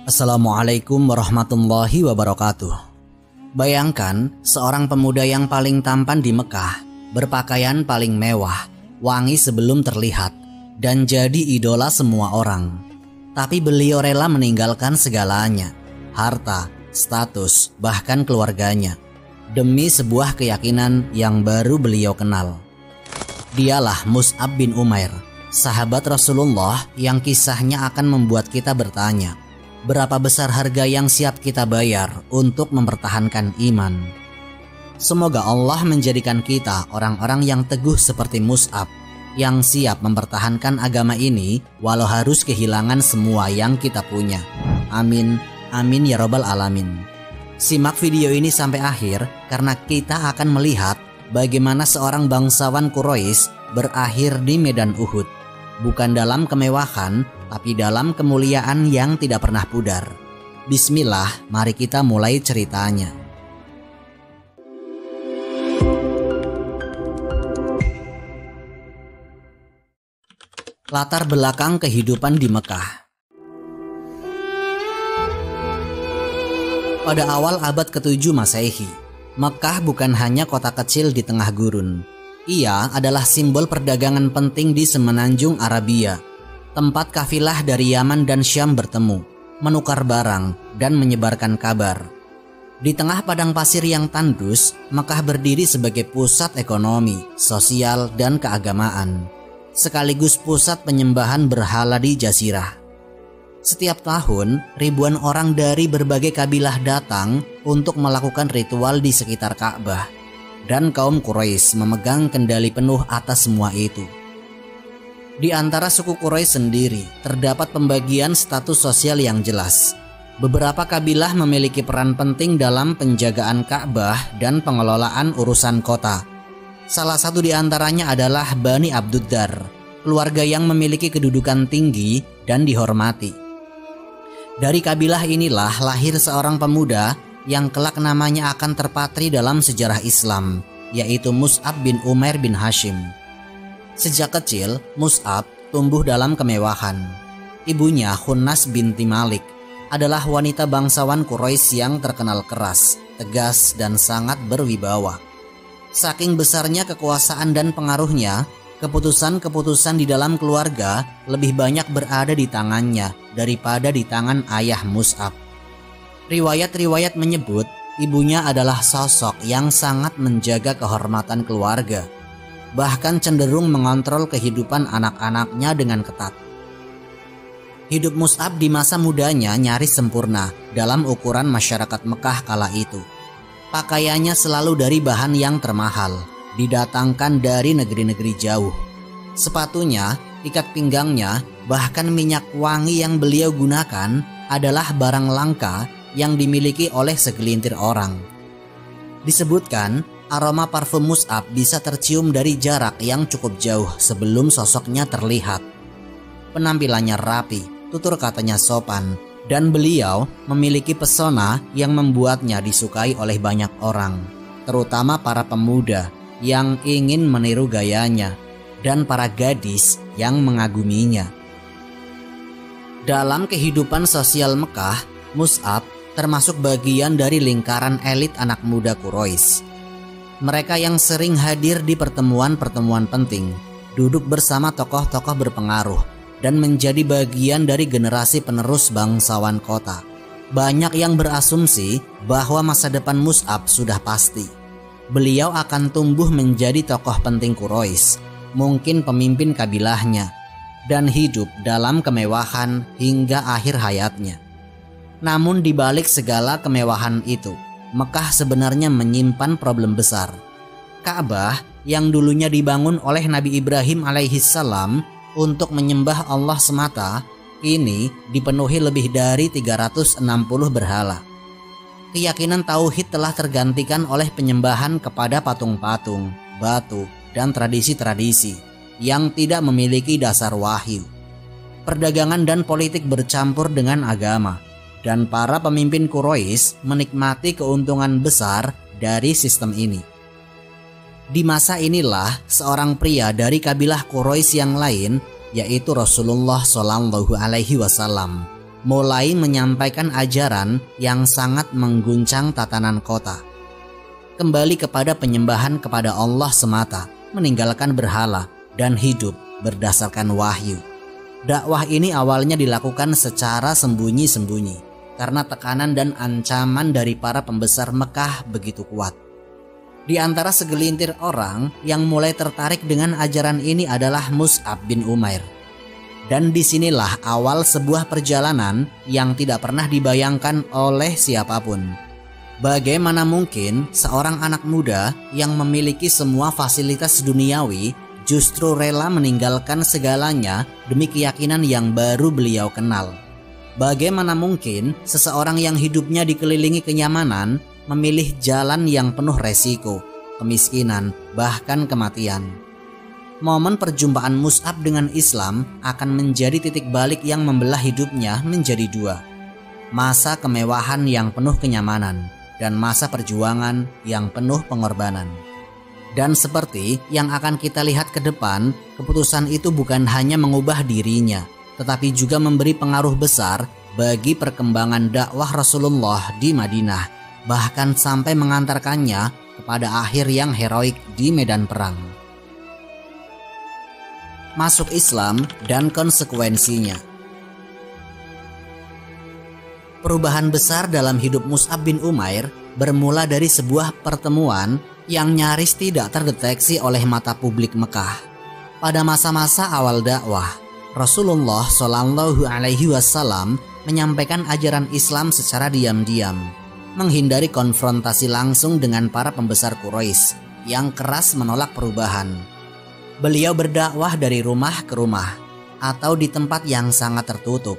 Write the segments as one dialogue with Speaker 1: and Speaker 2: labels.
Speaker 1: Assalamualaikum warahmatullahi wabarakatuh. Bayangkan seorang pemuda yang paling tampan di Mekah, berpakaian paling mewah, wangi sebelum terlihat, dan jadi idola semua orang. Tapi beliau rela meninggalkan segalanya, harta, status, bahkan keluarganya, demi sebuah keyakinan yang baru beliau kenal. Dialah Mus'ab bin Umair, sahabat Rasulullah yang kisahnya akan membuat kita bertanya, berapa besar harga yang siap kita bayar untuk mempertahankan iman? Semoga Allah menjadikan kita orang-orang yang teguh seperti Mus'ab, yang siap mempertahankan agama ini walau harus kehilangan semua yang kita punya. Amin, amin ya robbal alamin. Simak video ini sampai akhir karena kita akan melihat bagaimana seorang bangsawan Quraisy berakhir di medan Uhud, bukan dalam kemewahan, tapi dalam kemuliaan yang tidak pernah pudar. Bismillah, mari kita mulai ceritanya. Latar belakang kehidupan di Mekah. Pada awal abad ke-7 Masehi, Mekah bukan hanya kota kecil di tengah gurun. Ia adalah simbol perdagangan penting di semenanjung Arabia, tempat kafilah dari Yaman dan Syam bertemu, menukar barang, dan menyebarkan kabar. Di tengah padang pasir yang tandus, Mekah berdiri sebagai pusat ekonomi, sosial, dan keagamaan, sekaligus pusat penyembahan berhala di Jazirah. Setiap tahun, ribuan orang dari berbagai kabilah datang untuk melakukan ritual di sekitar Ka'bah, dan kaum Quraisy memegang kendali penuh atas semua itu. Di antara suku Quraisy sendiri, terdapat pembagian status sosial yang jelas. Beberapa kabilah memiliki peran penting dalam penjagaan Ka'bah dan pengelolaan urusan kota. Salah satu di antaranya adalah Bani Abduddar, keluarga yang memiliki kedudukan tinggi dan dihormati. Dari kabilah inilah lahir seorang pemuda yang kelak namanya akan terpatri dalam sejarah Islam, yaitu Mus'ab bin Umair bin Hashim. Sejak kecil, Mus'ab tumbuh dalam kemewahan. Ibunya, Khunnas binti Malik, adalah wanita bangsawan Quraisy yang terkenal keras, tegas, dan sangat berwibawa. Saking besarnya kekuasaan dan pengaruhnya, keputusan-keputusan di dalam keluarga lebih banyak berada di tangannya daripada di tangan ayah Mus'ab. Riwayat-riwayat menyebut ibunya adalah sosok yang sangat menjaga kehormatan keluarga, bahkan cenderung mengontrol kehidupan anak-anaknya dengan ketat. Hidup Mus'ab di masa mudanya nyaris sempurna dalam ukuran masyarakat Mekah kala itu. Pakaiannya selalu dari bahan yang termahal, didatangkan dari negeri-negeri jauh. Sepatunya, ikat pinggangnya, bahkan minyak wangi yang beliau gunakan adalah barang langka yang dimiliki oleh segelintir orang. Disebutkan, aroma parfum Mus'ab bisa tercium dari jarak yang cukup jauh sebelum sosoknya terlihat. Penampilannya rapi, tutur katanya sopan, dan beliau memiliki pesona yang membuatnya disukai oleh banyak orang, terutama para pemuda yang ingin meniru gayanya dan para gadis yang mengaguminya. Dalam kehidupan sosial Mekah, Mus'ab termasuk bagian dari lingkaran elit anak muda Quraisy. Mereka yang sering hadir di pertemuan-pertemuan penting, duduk bersama tokoh-tokoh berpengaruh, dan menjadi bagian dari generasi penerus bangsawan kota. Banyak yang berasumsi bahwa masa depan Mus'ab sudah pasti. Beliau akan tumbuh menjadi tokoh penting Quraisy, mungkin pemimpin kabilahnya, dan hidup dalam kemewahan hingga akhir hayatnya. Namun di balik segala kemewahan itu, Mekah sebenarnya menyimpan problem besar. Ka'bah yang dulunya dibangun oleh Nabi Ibrahim alaihissalam untuk menyembah Allah semata, kini dipenuhi lebih dari 360 berhala. Keyakinan tauhid telah tergantikan oleh penyembahan kepada patung-patung, batu, dan tradisi-tradisi yang tidak memiliki dasar wahyu. Perdagangan dan politik bercampur dengan agama, dan para pemimpin Quraisy menikmati keuntungan besar dari sistem ini. Di masa inilah seorang pria dari kabilah Quraisy yang lain, yaitu Rasulullah Shallallahu Alaihi Wasallam, mulai menyampaikan ajaran yang sangat mengguncang tatanan kota. Kembali kepada penyembahan kepada Allah semata, meninggalkan berhala, dan hidup berdasarkan wahyu. Dakwah ini awalnya dilakukan secara sembunyi-sembunyi karena tekanan dan ancaman dari para pembesar Mekah begitu kuat. Di antara segelintir orang yang mulai tertarik dengan ajaran ini adalah Mus'ab bin Umair. Dan disinilah awal sebuah perjalanan yang tidak pernah dibayangkan oleh siapapun. Bagaimana mungkin seorang anak muda yang memiliki semua fasilitas duniawi justru rela meninggalkan segalanya demi keyakinan yang baru beliau kenal? Bagaimana mungkin seseorang yang hidupnya dikelilingi kenyamanan memilih jalan yang penuh resiko, kemiskinan, bahkan kematian? Momen perjumpaan Mus'ab dengan Islam akan menjadi titik balik yang membelah hidupnya menjadi dua. Masa kemewahan yang penuh kenyamanan dan masa perjuangan yang penuh pengorbanan. Dan seperti yang akan kita lihat ke depan, keputusan itu bukan hanya mengubah dirinya, tetapi juga memberi pengaruh besar bagi perkembangan dakwah Rasulullah di Madinah, bahkan sampai mengantarkannya kepada akhir yang heroik di medan perang. Masuk Islam dan konsekuensinya. Perubahan besar dalam hidup Mus'ab bin Umair bermula dari sebuah pertemuan yang nyaris tidak terdeteksi oleh mata publik Mekah. Pada masa-masa awal dakwah, Rasulullah Shallallahu Alaihi Wasallam menyampaikan ajaran Islam secara diam-diam, menghindari konfrontasi langsung dengan para pembesar Quraisy yang keras menolak perubahan. Beliau berdakwah dari rumah ke rumah atau di tempat yang sangat tertutup.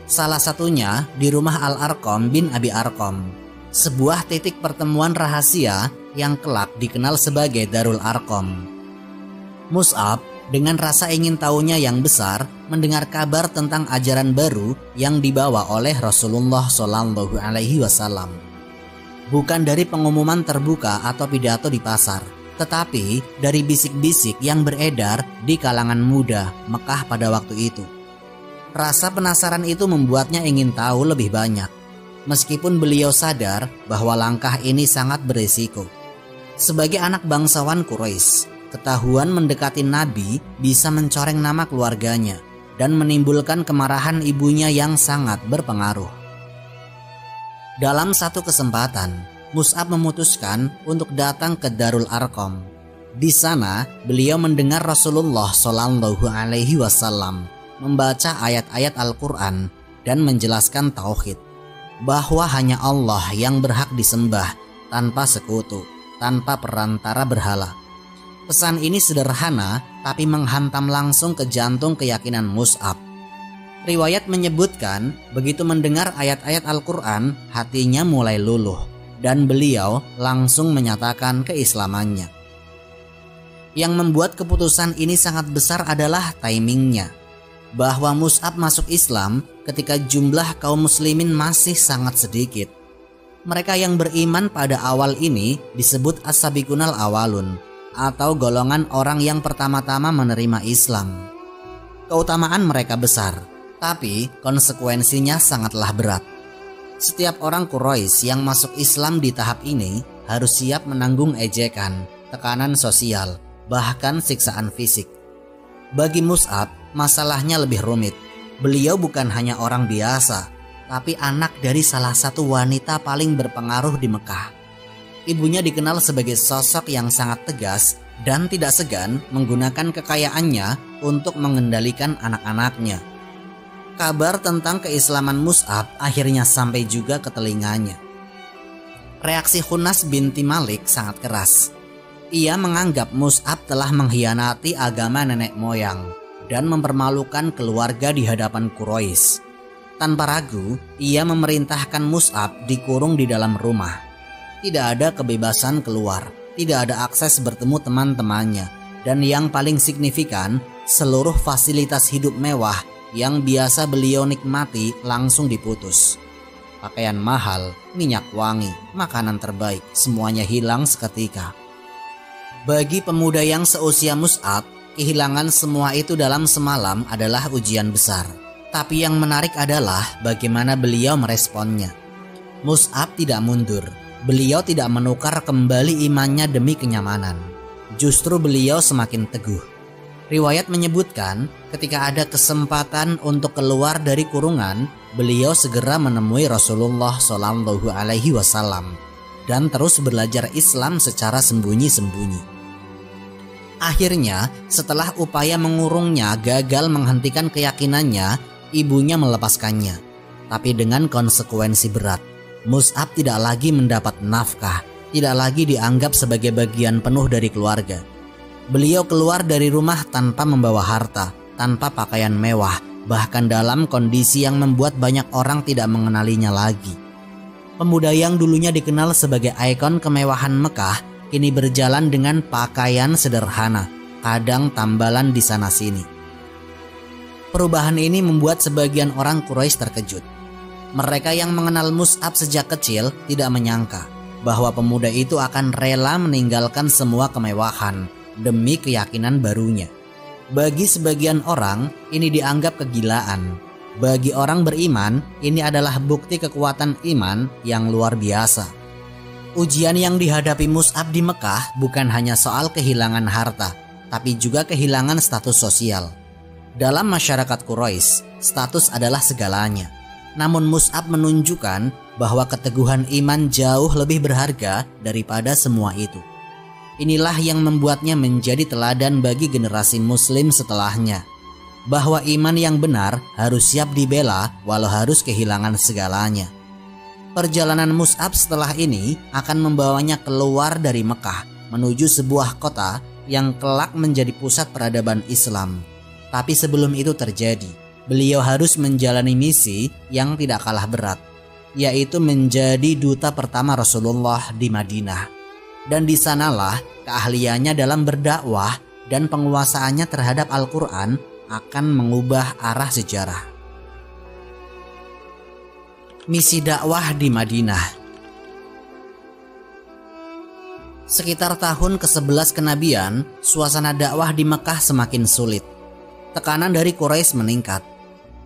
Speaker 1: Salah satunya di rumah Al-Arqam bin Abi Arqam, sebuah titik pertemuan rahasia yang kelak dikenal sebagai Darul Arqam. Mus'ab dengan rasa ingin tahunya yang besar mendengar kabar tentang ajaran baru yang dibawa oleh Rasulullah Shallallahu Alaihi Wasallam. Bukan dari pengumuman terbuka atau pidato di pasar, tetapi dari bisik-bisik yang beredar di kalangan muda Mekah pada waktu itu. Rasa penasaran itu membuatnya ingin tahu lebih banyak, meskipun beliau sadar bahwa langkah ini sangat berisiko. Sebagai anak bangsawan Quraisy, ketahuan mendekati Nabi bisa mencoreng nama keluarganya dan menimbulkan kemarahan ibunya yang sangat berpengaruh. Dalam satu kesempatan, Mus'ab memutuskan untuk datang ke Darul Arqam. Di sana, beliau mendengar Rasulullah Shallallahu Alaihi Wasallam membaca ayat-ayat Al-Quran dan menjelaskan tauhid, bahwa hanya Allah yang berhak disembah tanpa sekutu, tanpa perantara berhala. Pesan ini sederhana tapi menghantam langsung ke jantung keyakinan Mus'ab. Riwayat menyebutkan begitu mendengar ayat-ayat Al-Quran, hatinya mulai luluh dan beliau langsung menyatakan keislamannya. Yang membuat keputusan ini sangat besar adalah timingnya, bahwa Mus'ab masuk Islam ketika jumlah kaum muslimin masih sangat sedikit. Mereka yang beriman pada awal ini disebut as-sabiqunal awalun, atau golongan orang yang pertama-tama menerima Islam. Keutamaan mereka besar, tapi konsekuensinya sangatlah berat. Setiap orang Quraisy yang masuk Islam di tahap ini harus siap menanggung ejekan, tekanan sosial, bahkan siksaan fisik. Bagi Mus'ab, masalahnya lebih rumit. Beliau bukan hanya orang biasa, tapi anak dari salah satu wanita paling berpengaruh di Mekah. Ibunya dikenal sebagai sosok yang sangat tegas dan tidak segan menggunakan kekayaannya untuk mengendalikan anak-anaknya. Kabar tentang keislaman Mus'ab akhirnya sampai juga ke telinganya. Reaksi Khunas binti Malik sangat keras. Ia menganggap Mus'ab telah mengkhianati agama nenek moyang dan mempermalukan keluarga di hadapan Quraisy. Tanpa ragu, ia memerintahkan Mus'ab dikurung di dalam rumah. Tidak ada kebebasan keluar, tidak ada akses bertemu teman-temannya, dan yang paling signifikan, seluruh fasilitas hidup mewah yang biasa beliau nikmati langsung diputus. Pakaian mahal, minyak wangi, makanan terbaik, semuanya hilang seketika. Bagi pemuda yang seusia Mus'ab, kehilangan semua itu dalam semalam adalah ujian besar. Tapi yang menarik adalah bagaimana beliau meresponnya. Mus'ab tidak mundur. Beliau tidak menukar kembali imannya demi kenyamanan. Justru beliau semakin teguh. Riwayat menyebutkan ketika ada kesempatan untuk keluar dari kurungan, beliau segera menemui Rasulullah Shallallahu Alaihi Wasallam dan terus belajar Islam secara sembunyi-sembunyi. Akhirnya, setelah upaya mengurungnya gagal menghentikan keyakinannya, ibunya melepaskannya. Tapi dengan konsekuensi berat. Mus'ab tidak lagi mendapat nafkah, tidak lagi dianggap sebagai bagian penuh dari keluarga. Beliau keluar dari rumah tanpa membawa harta, tanpa pakaian mewah, bahkan dalam kondisi yang membuat banyak orang tidak mengenalinya lagi. Pemuda yang dulunya dikenal sebagai ikon kemewahan Mekah, kini berjalan dengan pakaian sederhana, kadang tambalan di sana-sini. Perubahan ini membuat sebagian orang Quraisy terkejut. Mereka yang mengenal Mus'ab sejak kecil tidak menyangka bahwa pemuda itu akan rela meninggalkan semua kemewahan demi keyakinan barunya. Bagi sebagian orang, ini dianggap kegilaan. Bagi orang beriman, ini adalah bukti kekuatan iman yang luar biasa. Ujian yang dihadapi Mus'ab di Mekah bukan hanya soal kehilangan harta, tapi juga kehilangan status sosial. Dalam masyarakat Quraisy, status adalah segalanya. Namun Mus'ab menunjukkan bahwa keteguhan iman jauh lebih berharga daripada semua itu. Inilah yang membuatnya menjadi teladan bagi generasi muslim setelahnya. Bahwa iman yang benar harus siap dibela walau harus kehilangan segalanya. Perjalanan Mus'ab setelah ini akan membawanya keluar dari Mekah menuju sebuah kota yang kelak menjadi pusat peradaban Islam. Tapi sebelum itu terjadi, beliau harus menjalani misi yang tidak kalah berat, yaitu menjadi duta pertama Rasulullah di Madinah. Dan di sanalah keahliannya dalam berdakwah dan penguasaannya terhadap Al-Quran akan mengubah arah sejarah. Misi dakwah di Madinah. Sekitar tahun ke-11 kenabian, suasana dakwah di Mekah semakin sulit. Tekanan dari Quraisy meningkat,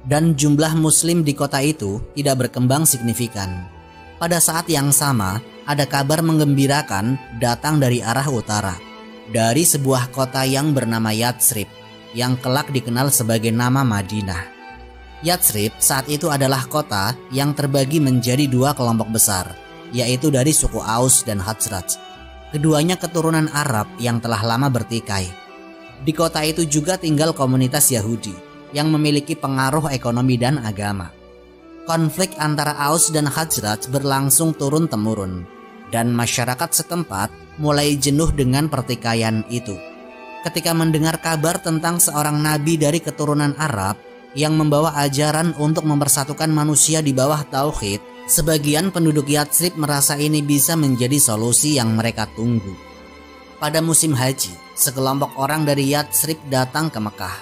Speaker 1: dan jumlah muslim di kota itu tidak berkembang signifikan. Pada saat yang sama, ada kabar menggembirakan datang dari arah utara, dari sebuah kota yang bernama Yatsrib, yang kelak dikenal sebagai nama Madinah. Yatsrib saat itu adalah kota yang terbagi menjadi dua kelompok besar, yaitu dari suku Aus dan Khazraj. Keduanya keturunan Arab yang telah lama bertikai. Di kota itu juga tinggal komunitas Yahudi yang memiliki pengaruh ekonomi dan agama. Konflik antara Aus dan Khazraj berlangsung turun-temurun, dan masyarakat setempat mulai jenuh dengan pertikaian itu. Ketika mendengar kabar tentang seorang nabi dari keturunan Arab yang membawa ajaran untuk mempersatukan manusia di bawah tauhid, sebagian penduduk Yatsrib merasa ini bisa menjadi solusi yang mereka tunggu. Pada musim haji, sekelompok orang dari Yatsrib datang ke Mekah.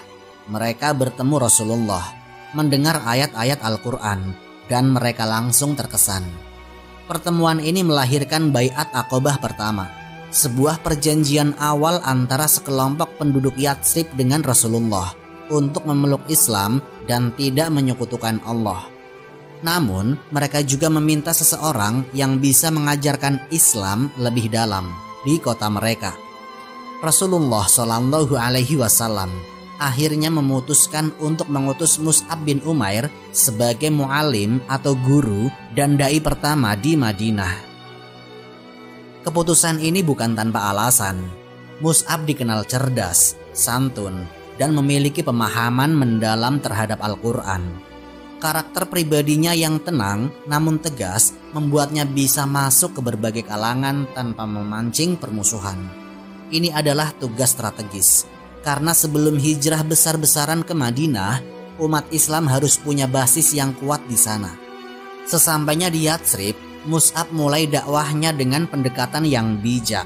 Speaker 1: Mereka bertemu Rasulullah, mendengar ayat-ayat Al-Quran, dan mereka langsung terkesan. Pertemuan ini melahirkan Baiat Aqobah pertama, sebuah perjanjian awal antara sekelompok penduduk Yatsrib dengan Rasulullah untuk memeluk Islam dan tidak menyekutukan Allah. Namun, mereka juga meminta seseorang yang bisa mengajarkan Islam lebih dalam di kota mereka. Rasulullah Shallallahu Alaihi Wasallam akhirnya memutuskan untuk mengutus Mus'ab bin Umair sebagai mu'alim atau guru dan dai pertama di Madinah. Keputusan ini bukan tanpa alasan. Mus'ab dikenal cerdas, santun, dan memiliki pemahaman mendalam terhadap Al-Quran. Karakter pribadinya yang tenang namun tegas membuatnya bisa masuk ke berbagai kalangan tanpa memancing permusuhan. Ini adalah tugas strategis, karena sebelum hijrah besar-besaran ke Madinah, umat Islam harus punya basis yang kuat di sana. Sesampainya di Yatsrib, Mus'ab mulai dakwahnya dengan pendekatan yang bijak.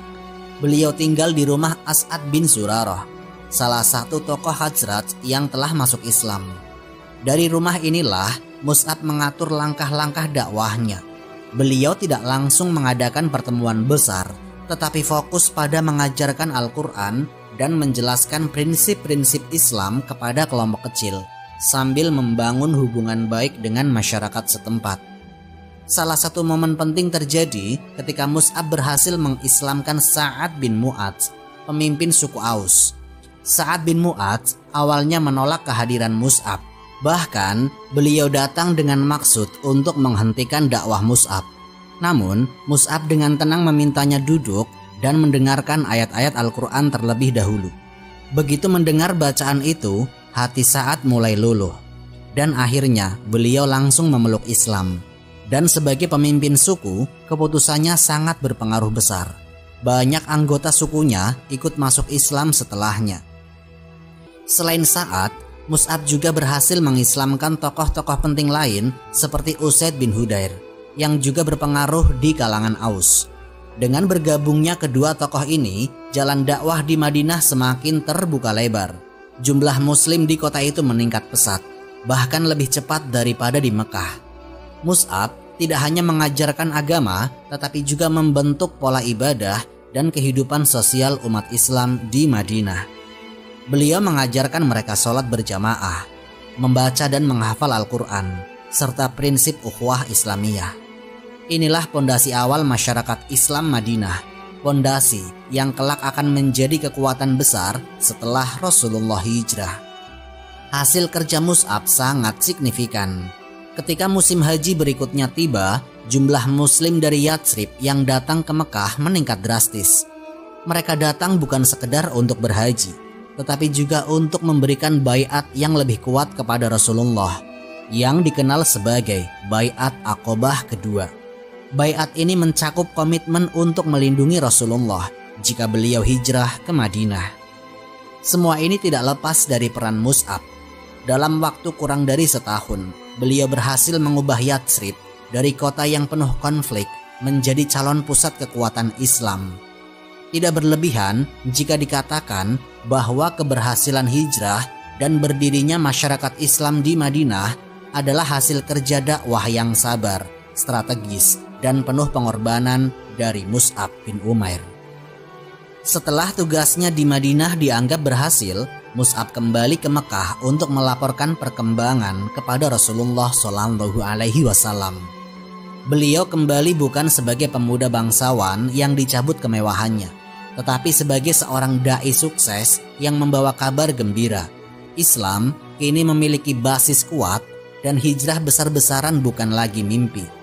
Speaker 1: Beliau tinggal di rumah As'ad bin Zurarah, salah satu tokoh Khazraj yang telah masuk Islam. Dari rumah inilah Mus'ab mengatur langkah-langkah dakwahnya. Beliau tidak langsung mengadakan pertemuan besar, tetapi fokus pada mengajarkan Al-Quran dan menjelaskan prinsip-prinsip Islam kepada kelompok kecil, sambil membangun hubungan baik dengan masyarakat setempat. Salah satu momen penting terjadi ketika Mus'ab berhasil mengislamkan Sa'ad bin Mu'adz, pemimpin suku Aus. Sa'ad bin Mu'adz awalnya menolak kehadiran Mus'ab. Bahkan beliau datang dengan maksud untuk menghentikan dakwah Mus'ab. Namun Mus'ab dengan tenang memintanya duduk dan mendengarkan ayat-ayat Al-Quran terlebih dahulu. Begitu mendengar bacaan itu, hati Sa'ad mulai luluh. Dan akhirnya beliau langsung memeluk Islam. Dan sebagai pemimpin suku, keputusannya sangat berpengaruh besar. Banyak anggota sukunya ikut masuk Islam setelahnya. Selain Sa'ad, Mus'ab juga berhasil mengislamkan tokoh-tokoh penting lain seperti Usaid bin Hudair yang juga berpengaruh di kalangan Aus. Dengan bergabungnya kedua tokoh ini, jalan dakwah di Madinah semakin terbuka lebar. Jumlah muslim di kota itu meningkat pesat, bahkan lebih cepat daripada di Mekah. Mus'ab tidak hanya mengajarkan agama, tetapi juga membentuk pola ibadah dan kehidupan sosial umat Islam di Madinah. Beliau mengajarkan mereka sholat berjamaah, membaca dan menghafal Al-Quran, serta prinsip ukhuwah Islamiyah. Inilah pondasi awal masyarakat Islam Madinah, pondasi yang kelak akan menjadi kekuatan besar setelah Rasulullah hijrah. Hasil kerja Mus'ab sangat signifikan. Ketika musim haji berikutnya tiba, jumlah muslim dari Yatsrib yang datang ke Mekah meningkat drastis. Mereka datang bukan sekedar untuk berhaji, tetapi juga untuk memberikan baiat yang lebih kuat kepada Rasulullah, yang dikenal sebagai Baiat Aqobah kedua. Baiat ini mencakup komitmen untuk melindungi Rasulullah jika beliau hijrah ke Madinah. Semua ini tidak lepas dari peran Mus'ab. Dalam waktu kurang dari setahun, beliau berhasil mengubah Yatsrib dari kota yang penuh konflik menjadi calon pusat kekuatan Islam. Tidak berlebihan jika dikatakan bahwa keberhasilan hijrah dan berdirinya masyarakat Islam di Madinah adalah hasil kerja dakwah yang sabar, strategis, dan penuh pengorbanan dari Mus'ab bin Umair. Setelah tugasnya di Madinah dianggap berhasil, Mus'ab kembali ke Mekah untuk melaporkan perkembangan kepada Rasulullah SAW. Beliau kembali bukan sebagai pemuda bangsawan yang dicabut kemewahannya, tetapi sebagai seorang dai sukses yang membawa kabar gembira. Islam kini memiliki basis kuat dan hijrah besar-besaran bukan lagi mimpi.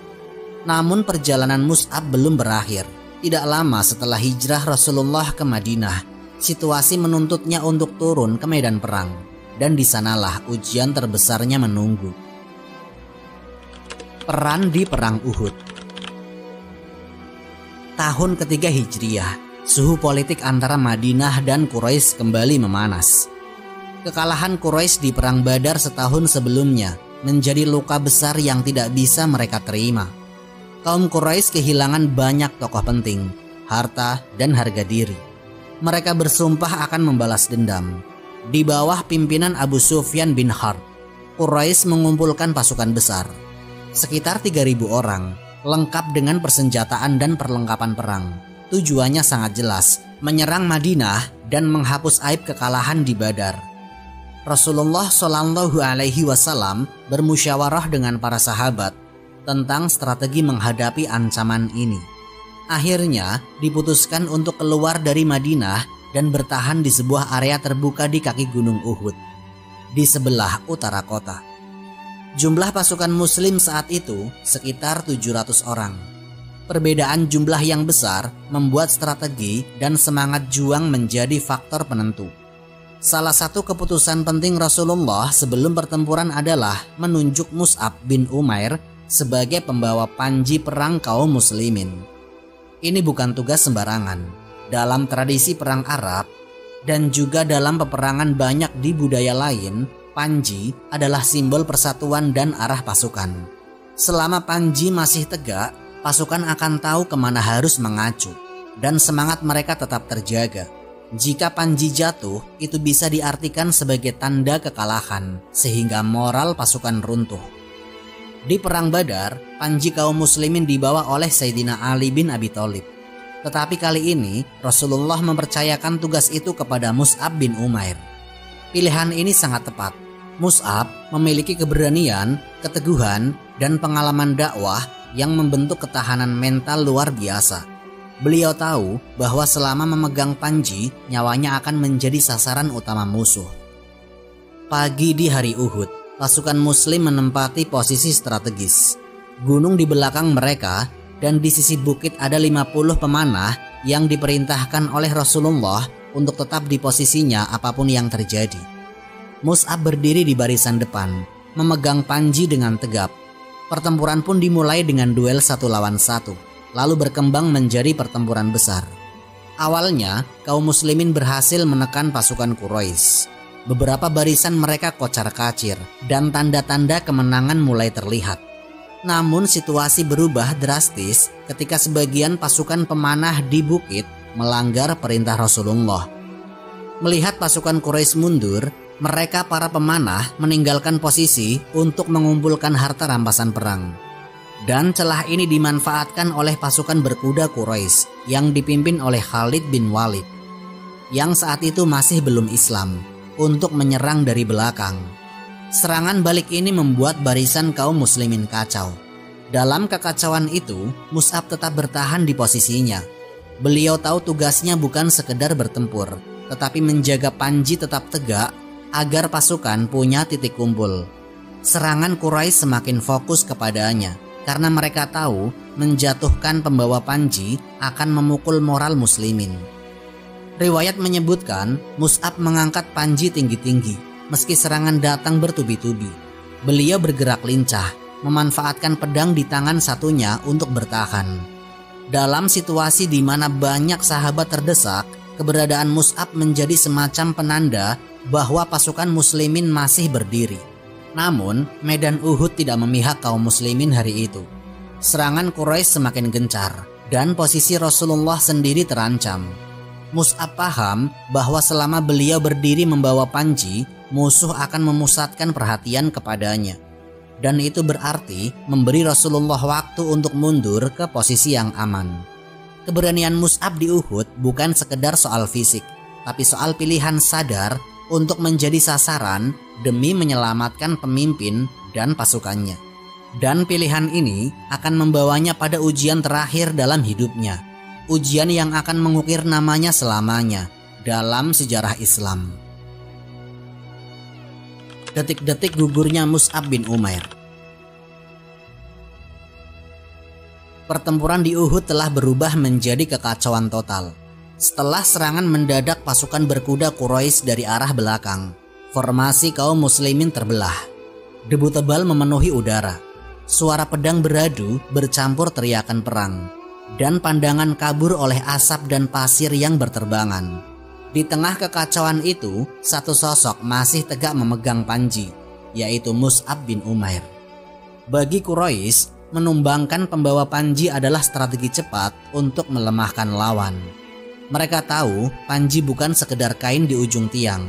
Speaker 1: Namun perjalanan Mus'ab belum berakhir. Tidak lama setelah hijrah Rasulullah ke Madinah, situasi menuntutnya untuk turun ke medan perang, dan di sanalah ujian terbesarnya menunggu. Peran di Perang Uhud. Tahun ketiga Hijriah, suhu politik antara Madinah dan Quraisy kembali memanas. Kekalahan Quraisy di Perang Badar setahun sebelumnya menjadi luka besar yang tidak bisa mereka terima. Kaum Quraisy kehilangan banyak tokoh penting, harta, dan harga diri. Mereka bersumpah akan membalas dendam. Di bawah pimpinan Abu Sufyan bin Harb, Quraisy mengumpulkan pasukan besar, sekitar 3.000 orang, lengkap dengan persenjataan dan perlengkapan perang. Tujuannya sangat jelas, menyerang Madinah dan menghapus aib kekalahan di Badar. Rasulullah SAW bermusyawarah dengan para sahabat tentang strategi menghadapi ancaman ini. Akhirnya diputuskan untuk keluar dari Madinah dan bertahan di sebuah area terbuka di kaki Gunung Uhud, di sebelah utara kota. Jumlah pasukan muslim saat itu sekitar 700 orang. Perbedaan jumlah yang besar membuat strategi dan semangat juang menjadi faktor penentu. Salah satu keputusan penting Rasulullah sebelum pertempuran adalah menunjuk Mus'ab bin Umair sebagai pembawa panji perang kaum muslimin. Ini bukan tugas sembarangan. Dalam tradisi perang Arab dan juga dalam peperangan banyak di budaya lain, panji adalah simbol persatuan dan arah pasukan. Selama panji masih tegak, pasukan akan tahu kemana harus mengacu dan semangat mereka tetap terjaga. Jika panji jatuh, itu bisa diartikan sebagai tanda kekalahan sehingga moral pasukan runtuh. Di Perang Badar, panji kaum muslimin dibawa oleh Sayyidina Ali bin Abi Thalib. Tetapi kali ini Rasulullah mempercayakan tugas itu kepada Mus'ab bin Umair. Pilihan ini sangat tepat Mus'ab memiliki keberanian, keteguhan, dan pengalaman dakwah yang membentuk ketahanan mental luar biasa. Beliau tahu bahwa selama memegang panji, nyawanya akan menjadi sasaran utama musuh. Pagi di hari Uhud, pasukan Muslim menempati posisi strategis. Gunung di belakang mereka dan di sisi bukit ada 50 pemanah yang diperintahkan oleh Rasulullah untuk tetap di posisinya apapun yang terjadi. Mus'ab berdiri di barisan depan, memegang panji dengan tegap. Pertempuran pun dimulai dengan duel 1 lawan 1, lalu berkembang menjadi pertempuran besar. Awalnya, kaum muslimin berhasil menekan pasukan Quraisy. Beberapa barisan mereka kocar-kacir dan tanda-tanda kemenangan mulai terlihat. Namun situasi berubah drastis ketika sebagian pasukan pemanah di bukit melanggar perintah Rasulullah. Melihat pasukan Quraisy mundur, mereka para pemanah meninggalkan posisi untuk mengumpulkan harta rampasan perang. Dan celah ini dimanfaatkan oleh pasukan berkuda Quraisy yang dipimpin oleh Khalid bin Walid, yang saat itu masih belum Islam, untuk menyerang dari belakang. Serangan balik ini membuat barisan kaum muslimin kacau. Dalam kekacauan itu, Mus'ab tetap bertahan di posisinya. Beliau tahu tugasnya bukan sekedar bertempur, tetapi menjaga panji tetap tegak agar pasukan punya titik kumpul. Serangan Quraisy semakin fokus kepadanya karena mereka tahu menjatuhkan pembawa panji akan memukul moral muslimin. Riwayat menyebutkan Mus'ab mengangkat panji tinggi-tinggi meski serangan datang bertubi-tubi. Beliau bergerak lincah, memanfaatkan pedang di tangan satunya untuk bertahan. Dalam situasi di mana banyak sahabat terdesak, keberadaan Mus'ab menjadi semacam penanda bahwa pasukan muslimin masih berdiri. Namun, medan Uhud tidak memihak kaum muslimin hari itu. Serangan Quraisy semakin gencar dan posisi Rasulullah sendiri terancam. Mus'ab paham bahwa selama beliau berdiri membawa panji, musuh akan memusatkan perhatian kepadanya. Dan itu berarti memberi Rasulullah waktu untuk mundur ke posisi yang aman. Keberanian Mus'ab di Uhud bukan sekedar soal fisik, tapi soal pilihan sadar untuk menjadi sasaran demi menyelamatkan pemimpin dan pasukannya. Dan pilihan ini akan membawanya pada ujian terakhir dalam hidupnya. Ujian yang akan mengukir namanya selamanya dalam sejarah Islam. Detik-detik gugurnya Mus'ab bin Umair. Pertempuran di Uhud telah berubah menjadi kekacauan total. Setelah serangan mendadak pasukan berkuda Quraisy dari arah belakang, formasi kaum muslimin terbelah. Debu tebal memenuhi udara. Suara pedang beradu bercampur teriakan perang, dan pandangan kabur oleh asap dan pasir yang berterbangan. Di tengah kekacauan itu, satu sosok masih tegak memegang panji, yaitu Mus'ab bin Umair. Bagi Quraisy, menumbangkan pembawa panji adalah strategi cepat untuk melemahkan lawan. Mereka tahu panji bukan sekedar kain di ujung tiang.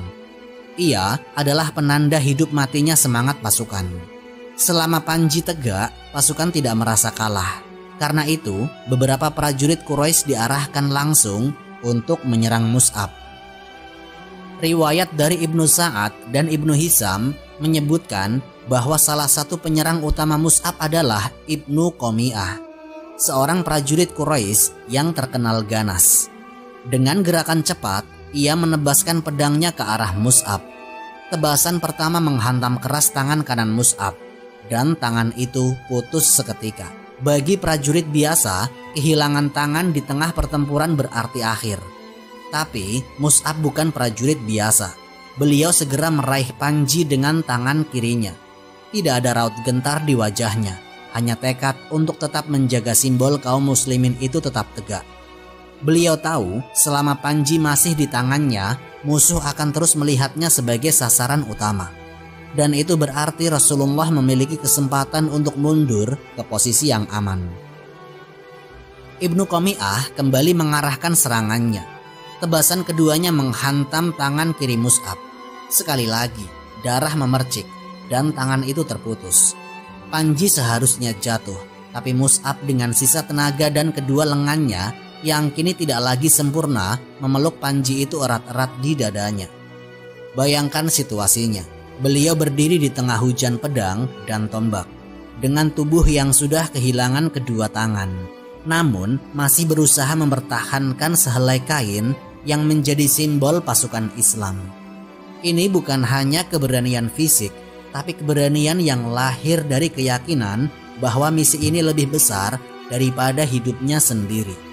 Speaker 1: Ia adalah penanda hidup matinya semangat pasukan. Selama panji tegak, pasukan tidak merasa kalah. Karena itu, beberapa prajurit Quraisy diarahkan langsung untuk menyerang Mus'ab. Riwayat dari Ibnu Sa'ad dan Ibnu Hisam menyebutkan bahwa salah satu penyerang utama Mus'ab adalah Ibnu Qami'ah, seorang prajurit Quraisy yang terkenal ganas. Dengan gerakan cepat, ia menebaskan pedangnya ke arah Mus'ab. Tebasan pertama menghantam keras tangan kanan Mus'ab, dan tangan itu putus seketika. Bagi prajurit biasa, kehilangan tangan di tengah pertempuran berarti akhir. Tapi Mus'ab bukan prajurit biasa. Beliau segera meraih panji dengan tangan kirinya. Tidak ada raut gentar di wajahnya, hanya tekad untuk tetap menjaga simbol kaum muslimin itu tetap tegak. Beliau tahu selama panji masih di tangannya, musuh akan terus melihatnya sebagai sasaran utama. Dan itu berarti Rasulullah memiliki kesempatan untuk mundur ke posisi yang aman. Ibnu Qami'ah kembali mengarahkan serangannya. Tebasan keduanya menghantam tangan kiri Mus'ab. Sekali lagi, darah memercik dan tangan itu terputus. Panji seharusnya jatuh, tapi Mus'ab dengan sisa tenaga dan kedua lengannya yang kini tidak lagi sempurna memeluk panji itu erat-erat di dadanya. Bayangkan situasinya. Beliau berdiri di tengah hujan pedang dan tombak, dengan tubuh yang sudah kehilangan kedua tangan, namun masih berusaha mempertahankan sehelai kain yang menjadi simbol pasukan Islam. Ini bukan hanya keberanian fisik, tapi keberanian yang lahir dari keyakinan bahwa misi ini lebih besar daripada hidupnya sendiri.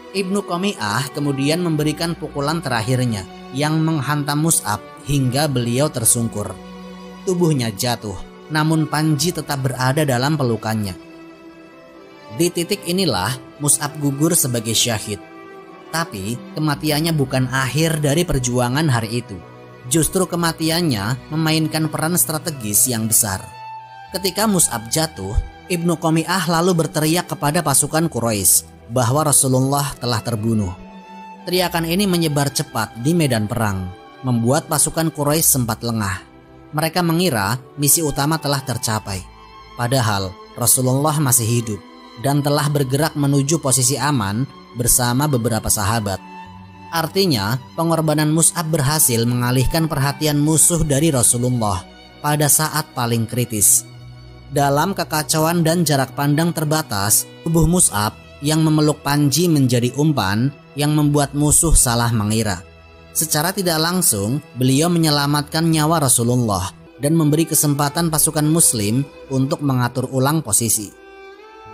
Speaker 1: Ibnu Qami'ah kemudian memberikan pukulan terakhirnya yang menghantam Mus'ab hingga beliau tersungkur. Tubuhnya jatuh, namun Panji tetap berada dalam pelukannya. Di titik inilah Mus'ab gugur sebagai syahid. Tapi kematiannya bukan akhir dari perjuangan hari itu. Justru kematiannya memainkan peran strategis yang besar. Ketika Mus'ab jatuh, Ibnu Qami'ah lalu berteriak kepada pasukan Quraisy bahwa Rasulullah telah terbunuh. Teriakan ini menyebar cepat di medan perang, membuat pasukan Quraisy sempat lengah. Mereka mengira misi utama telah tercapai. Padahal Rasulullah masih hidup dan telah bergerak menuju posisi aman bersama beberapa sahabat. Artinya, pengorbanan Mus'ab berhasil mengalihkan perhatian musuh dari Rasulullah pada saat paling kritis. Dalam kekacauan dan jarak pandang terbatas, tubuh Mus'ab yang memeluk Panji menjadi umpan yang membuat musuh salah mengira. Secara tidak langsung, beliau menyelamatkan nyawa Rasulullah dan memberi kesempatan pasukan Muslim untuk mengatur ulang posisi.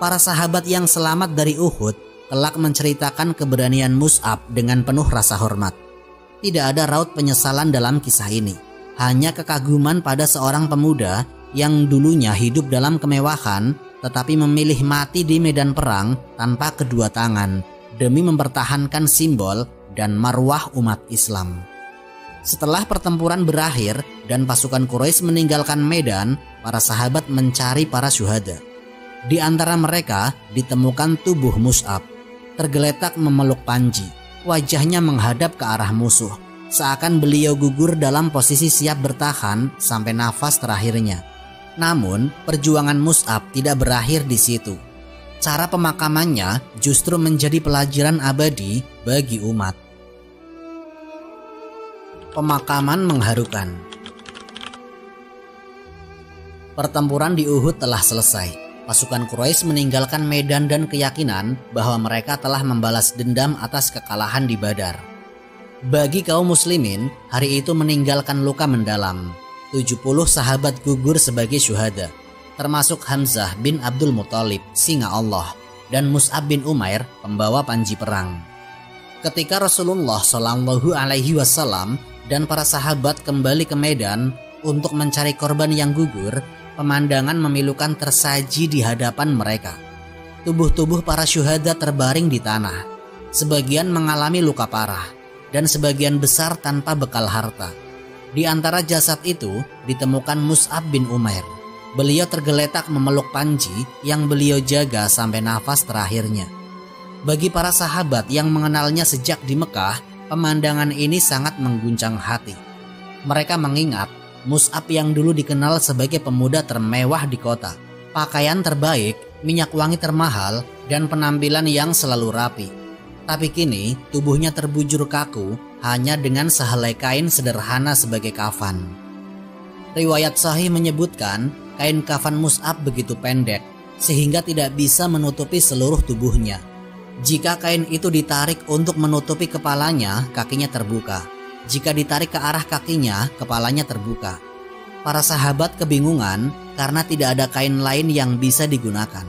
Speaker 1: Para sahabat yang selamat dari Uhud kelak menceritakan keberanian Mus'ab dengan penuh rasa hormat. Tidak ada raut penyesalan dalam kisah ini, hanya kekaguman pada seorang pemuda yang dulunya hidup dalam kemewahan tetapi memilih mati di medan perang tanpa kedua tangan demi mempertahankan simbol dan marwah umat Islam. Setelah pertempuran berakhir dan pasukan Quraisy meninggalkan medan, para sahabat mencari para syuhada. Di antara mereka ditemukan tubuh Mus'ab, tergeletak memeluk Panji. Wajahnya menghadap ke arah musuh, seakan beliau gugur dalam posisi siap bertahan sampai nafas terakhirnya. Namun, perjuangan Mus'ab tidak berakhir di situ. Cara pemakamannya justru menjadi pelajaran abadi bagi umat. Pemakaman mengharukan. Pertempuran di Uhud telah selesai. Pasukan Quraisy meninggalkan medan dan keyakinan bahwa mereka telah membalas dendam atas kekalahan di Badar. Bagi kaum muslimin, hari itu meninggalkan luka mendalam. 70 sahabat gugur sebagai syuhada, termasuk Hamzah bin Abdul Muthalib, singa Allah, dan Mus'ab bin Umair, pembawa panji perang. Ketika Rasulullah Shallallahu Alaihi Wasallam dan para sahabat kembali ke medan untuk mencari korban yang gugur, pemandangan memilukan tersaji di hadapan mereka. Tubuh-tubuh para syuhada terbaring di tanah, sebagian mengalami luka parah, dan sebagian besar tanpa bekal harta. Di antara jasad itu ditemukan Mus'ab bin Umair. Beliau tergeletak memeluk Panji yang beliau jaga sampai nafas terakhirnya. Bagi para sahabat yang mengenalnya sejak di Mekah, pemandangan ini sangat mengguncang hati. Mereka mengingat Mus'ab yang dulu dikenal sebagai pemuda termewah di kota, pakaian terbaik, minyak wangi termahal, dan penampilan yang selalu rapi. Tapi kini tubuhnya terbujur kaku hanya dengan sehelai kain sederhana sebagai kafan. Riwayat sahih menyebutkan kain kafan Mus'ab begitu pendek sehingga tidak bisa menutupi seluruh tubuhnya. Jika kain itu ditarik untuk menutupi kepalanya, kakinya terbuka. Jika ditarik ke arah kakinya, kepalanya terbuka. Para sahabat kebingungan karena tidak ada kain lain yang bisa digunakan.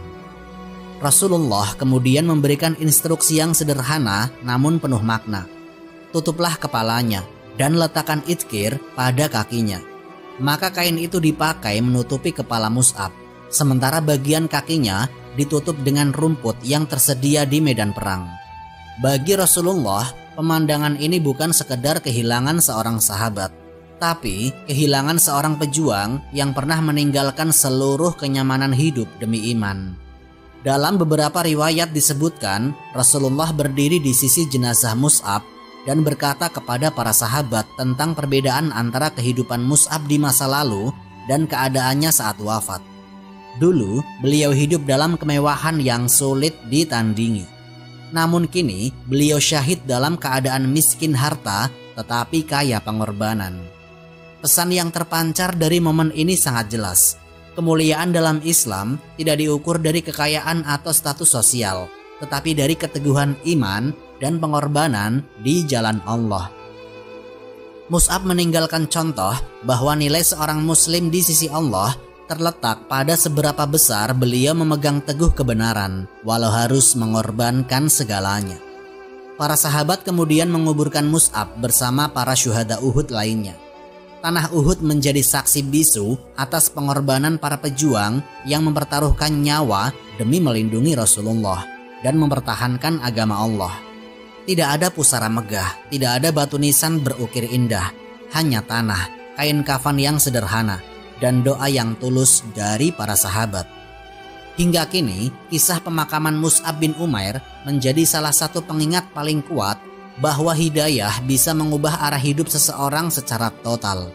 Speaker 1: Rasulullah kemudian memberikan instruksi yang sederhana namun penuh makna. Tutuplah kepalanya dan letakkan itkir pada kakinya. Maka kain itu dipakai menutupi kepala Mus'ab, sementara bagian kakinya ditutup dengan rumput yang tersedia di medan perang. Bagi Rasulullah, pemandangan ini bukan sekedar kehilangan seorang sahabat, tapi kehilangan seorang pejuang yang pernah meninggalkan seluruh kenyamanan hidup demi iman. Dalam beberapa riwayat disebutkan, Rasulullah berdiri di sisi jenazah Mus'ab dan berkata kepada para sahabat tentang perbedaan antara kehidupan Mus'ab di masa lalu dan keadaannya saat wafat. Dulu, beliau hidup dalam kemewahan yang sulit ditandingi. Namun kini, beliau syahid dalam keadaan miskin harta tetapi kaya pengorbanan. Pesan yang terpancar dari momen ini sangat jelas. Kemuliaan dalam Islam tidak diukur dari kekayaan atau status sosial, tetapi dari keteguhan iman dan pengorbanan di jalan Allah. Mus'ab meninggalkan contoh bahwa nilai seorang muslim di sisi Allah terletak pada seberapa besar beliau memegang teguh kebenaran, walau harus mengorbankan segalanya. Para sahabat kemudian menguburkan Mus'ab bersama para syuhada Uhud lainnya. Tanah Uhud menjadi saksi bisu atas pengorbanan para pejuang yang mempertaruhkan nyawa demi melindungi Rasulullah dan mempertahankan agama Allah. Tidak ada pusara megah, tidak ada batu nisan berukir indah, hanya tanah, kain kafan yang sederhana, dan doa yang tulus dari para sahabat. Hingga kini, kisah pemakaman Mus'ab bin Umair menjadi salah satu pengingat paling kuat bahwa hidayah bisa mengubah arah hidup seseorang secara total.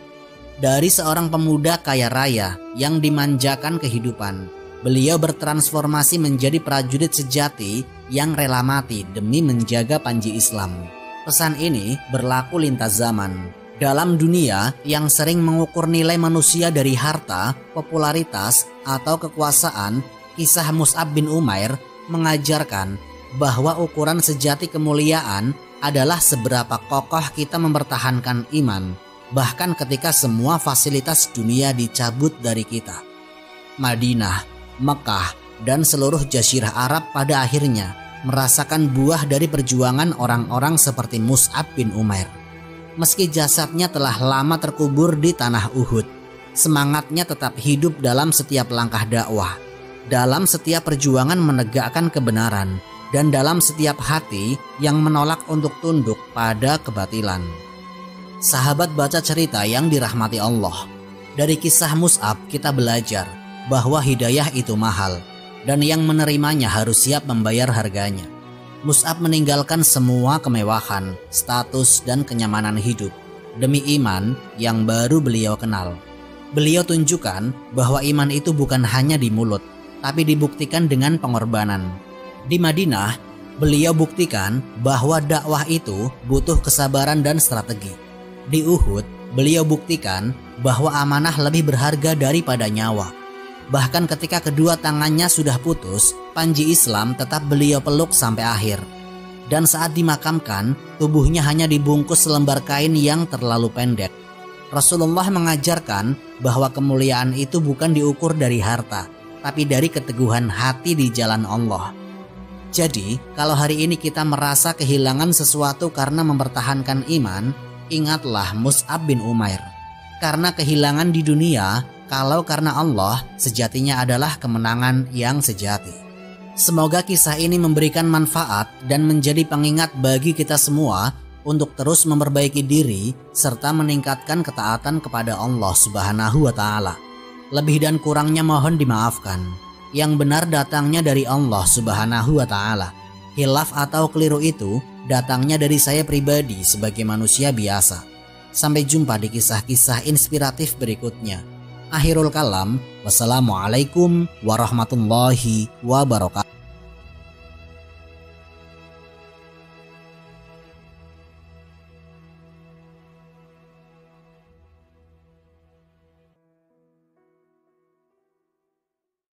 Speaker 1: Dari seorang pemuda kaya raya yang dimanjakan kehidupan, beliau bertransformasi menjadi prajurit sejati yang rela mati demi menjaga panji Islam. Pesan ini berlaku lintas zaman. Dalam dunia yang sering mengukur nilai manusia dari harta, popularitas, atau kekuasaan, kisah Mus'ab bin Umair mengajarkan bahwa ukuran sejati kemuliaan adalah seberapa kokoh kita mempertahankan iman, bahkan ketika semua fasilitas dunia dicabut dari kita. Madinah, Mekah, dan seluruh jazirah Arab pada akhirnya merasakan buah dari perjuangan orang-orang seperti Mus'ab bin Umair. Meski jasadnya telah lama terkubur di tanah Uhud, semangatnya tetap hidup dalam setiap langkah dakwah, dalam setiap perjuangan menegakkan kebenaran, dan dalam setiap hati yang menolak untuk tunduk pada kebatilan. Sahabat baca cerita yang dirahmati Allah. Dari kisah Mus'ab kita belajar bahwa hidayah itu mahal, dan yang menerimanya harus siap membayar harganya. Mus'ab meninggalkan semua kemewahan, status, dan kenyamanan hidup demi iman yang baru beliau kenal. Beliau tunjukkan bahwa iman itu bukan hanya di mulut, tapi dibuktikan dengan pengorbanan. Di Madinah, beliau buktikan bahwa dakwah itu butuh kesabaran dan strategi. Di Uhud, beliau buktikan bahwa amanah lebih berharga daripada nyawa. Bahkan ketika kedua tangannya sudah putus, panji Islam tetap beliau peluk sampai akhir. Dan saat dimakamkan, tubuhnya hanya dibungkus selembar kain yang terlalu pendek. Rasulullah mengajarkan bahwa kemuliaan itu bukan diukur dari harta, tapi dari keteguhan hati di jalan Allah. Jadi, kalau hari ini kita merasa kehilangan sesuatu karena mempertahankan iman, ingatlah Mus'ab bin Umair. Karena kehilangan di dunia, kalau karena Allah, sejatinya adalah kemenangan yang sejati. Semoga kisah ini memberikan manfaat dan menjadi pengingat bagi kita semua untuk terus memperbaiki diri serta meningkatkan ketaatan kepada Allah Subhanahu wa Ta'ala. Lebih dan kurangnya mohon dimaafkan. Yang benar datangnya dari Allah Subhanahu wa Ta'ala. Hilaf atau keliru itu datangnya dari saya pribadi sebagai manusia biasa. Sampai jumpa di kisah-kisah inspiratif berikutnya. Akhirul kalam, wassalamualaikum warahmatullahi wabarakatuh.